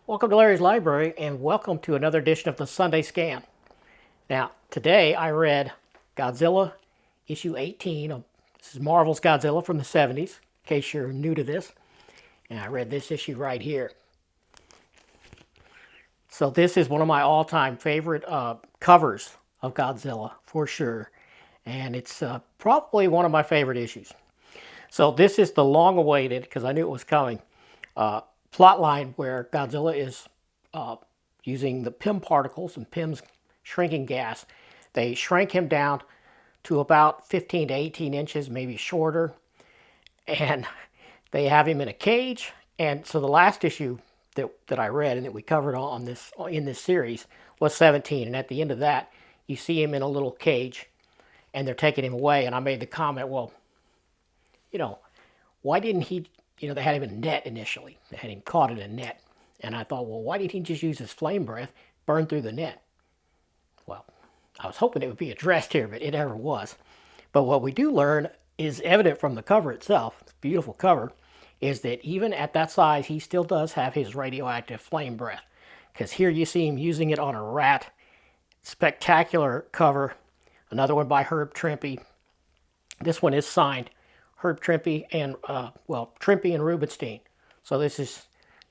Welcome to Larry's Library and welcome to another edition of the Sunday Scan. Now, today I read Godzilla issue 18. This is Marvel's Godzilla from the 70s, in case you're new to this. And I read this issue right here. So this is one of my all-time favorite covers of Godzilla, for sure. And it's probably one of my favorite issues. So this is the long-awaited, because I knew it was coming, plot line where Godzilla is using the PIM particles and PIM's shrinking gas. They shrank him down to about 15 to 18 inches, maybe shorter, and they have him in a cage. And so the last issue that I read and that we covered on this in this series was 17, and at the end of that, you see him in a little cage, and they're taking him away. And I made the comment, well, why didn't he? They had him in a net initially. They had him caught in a net. And I thought, well, why didn't he just use his flame breath, burn through the net? Well, I was hoping it would be addressed here, but it never was. But what we do learn is evident from the cover itself, the beautiful cover, is that even at that size, he still does have his radioactive flame breath. Because here you see him using it on a rat. Spectacular cover. Another one by Herb Trimpe. This one is signed Herb Trimpe and, Trimpe and Rubenstein. So this is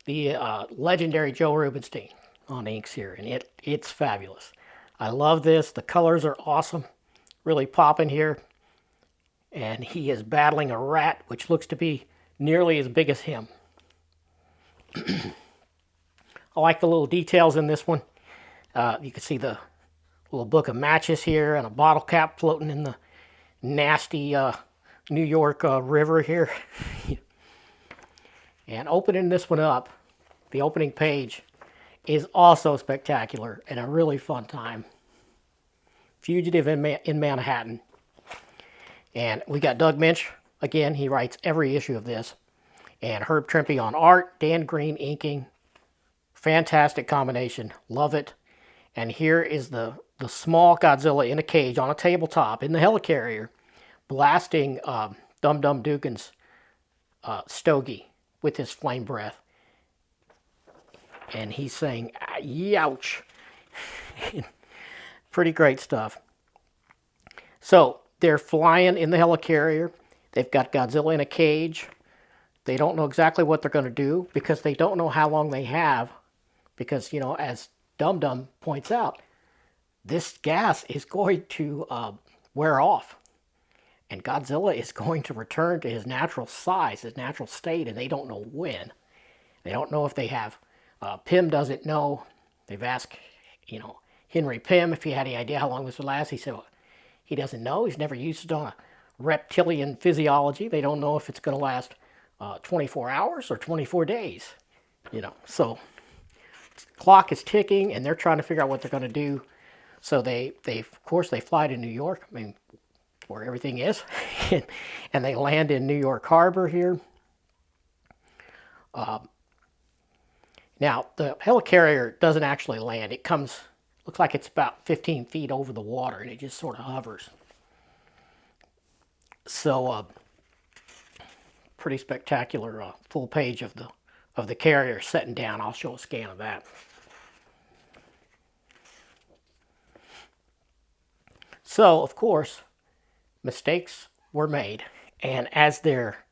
the legendary Joe Rubenstein on inks here, and it's fabulous. I love this. The colors are awesome, really popping here. And he is battling a rat, which looks to be nearly as big as him. I like the little details in this one. You can see the little book of matches here and a bottle cap floating in the nasty New York river here. And opening this one up, the opening page is also spectacular and a really fun time. Fugitive in Manhattan. And we got Doug Minch. Again, he writes every issue of this. And Herb Trimpe on art, Dan Green inking. Fantastic combination. Love it. And here is the small Godzilla in a cage on a tabletop in the helicarrier, blasting Dum Dum Dugan's stogie with his flame breath. And he's saying, "Youch." Pretty great stuff. So they're flying in the helicarrier. They've got Godzilla in a cage. They don't know exactly what they're going to do because they don't know how long they have. Because, as Dum Dum points out, this gas is going to wear off. And Godzilla is going to return to his natural size, his natural state, and they don't know when. They don't know if they have. Pym doesn't know. They've asked, Henry Pym if he had any idea how long this would last. He said, well, he doesn't know. He's never used it on a reptilian physiology. They don't know if it's going to last 24 hours or 24 days. So the clock is ticking, and they're trying to figure out what they're going to do. So they of course, they fly to New York. I mean, where everything is, and they land in New York Harbor here. Now, the helicarrier doesn't actually land. It looks like it's about 15 feet over the water, and it just sort of hovers. So, pretty spectacular full page of the carrier setting down. I'll show a scan of that. So, of course, mistakes were made, and as they're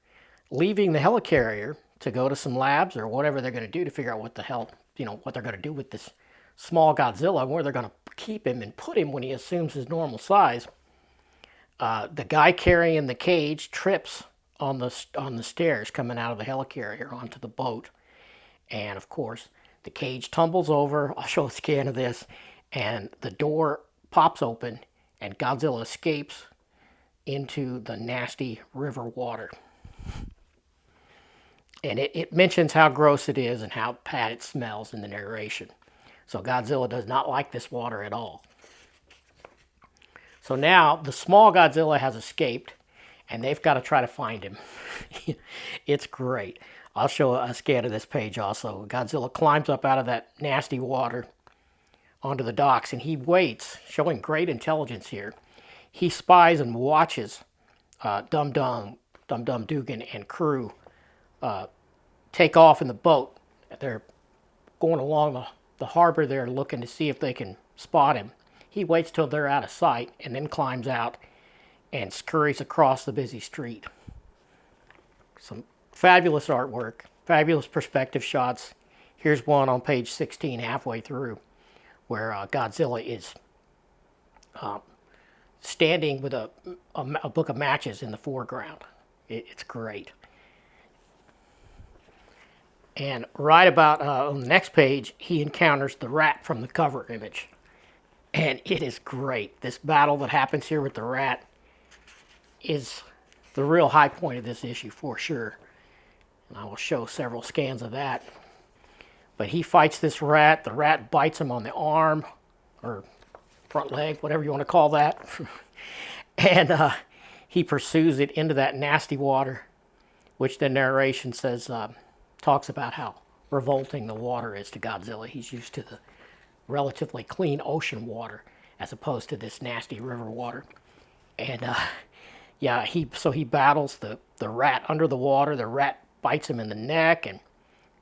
leaving the helicarrier to go to some labs or whatever they're going to do to figure out what the hell, what they're going to do with this small Godzilla, where they're going to keep him and put him when he assumes his normal size, the guy carrying the cage trips on the stairs coming out of the helicarrier onto the boat, and of course the cage tumbles over. I'll show a scan of this, and the door pops open, and Godzilla escapes into the nasty river water. And it mentions how gross it is and how bad it smells in the narration. So Godzilla does not like this water at all. So now the small Godzilla has escaped, and they've got to try to find him. It's great. I'll show a scan of this page also. Godzilla climbs up out of that nasty water onto the docks, and he waits, showing great intelligence here. He spies and watches Dum Dum Dugan and crew take off in the boat. They're going along the harbor there looking to see if they can spot him. He waits till they're out of sight and then climbs out and scurries across the busy street. Some fabulous artwork, fabulous perspective shots. Here's one on page 16, halfway through, where Godzilla is standing with a book of matches in the foreground. It's great. And right about on the next page, he encounters the rat from the cover image. And it is great. This battle that happens here with the rat is the real high point of this issue for sure. And I will show several scans of that. But he fights this rat. The rat bites him on the arm, or front leg, whatever you want to call that. And he pursues it into that nasty water, which the narration says, talks about how revolting the water is to Godzilla. He's used to the relatively clean ocean water as opposed to this nasty river water. And yeah, he battles the rat under the water. The rat bites him in the neck, and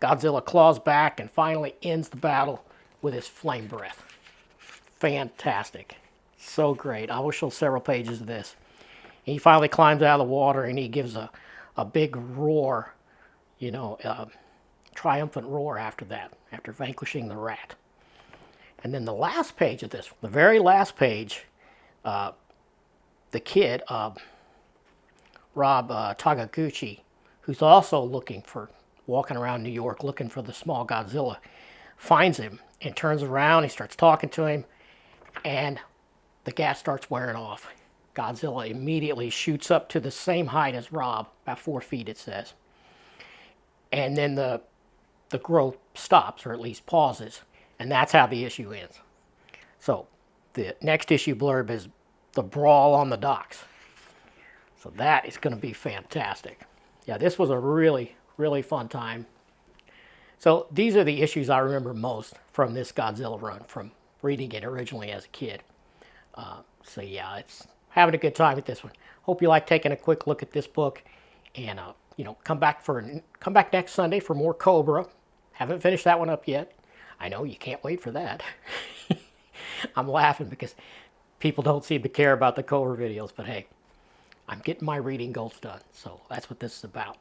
Godzilla claws back and finally ends the battle with his flame breath. Fantastic. So great. I will show several pages of this. And he finally climbs out of the water and he gives a big roar, you know, triumphant roar after that, after vanquishing the rat. And then the last page of this, the very last page, the kid, Rob Tagaguchi, who's also walking around New York looking for the small Godzilla, finds him and turns around. He starts talking to him, and the gas starts wearing off. Godzilla immediately shoots up to the same height as Rob, about 4 feet it says. And then the growth stops, or at least pauses, and that's how the issue ends. So the next issue blurb is the brawl on the docks. So that is going to be fantastic. Yeah, this was a really, really fun time. So these are the issues I remember most from this Godzilla run, from reading it originally as a kid. So yeah, it's having a good time with this one. Hope you like taking a quick look at this book, and you know, come back next Sunday for more Cobra. Haven't finished that one up yet. I know you can't wait for that. I'm laughing because people don't seem to care about the Cobra videos, but hey, I'm getting my reading goals done, so that's what this is about.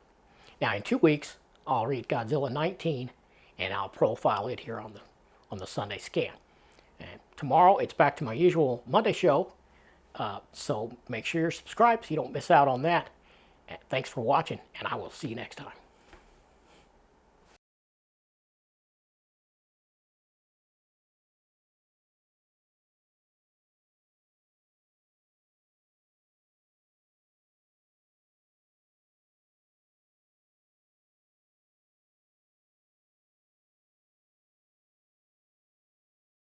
Now in 2 weeks, I'll read Godzilla 19, and I'll profile it here on the Sunday scan. And tomorrow, it's back to my usual Monday show, so make sure you're subscribed so you don't miss out on that. And thanks for watching, and I will see you next time.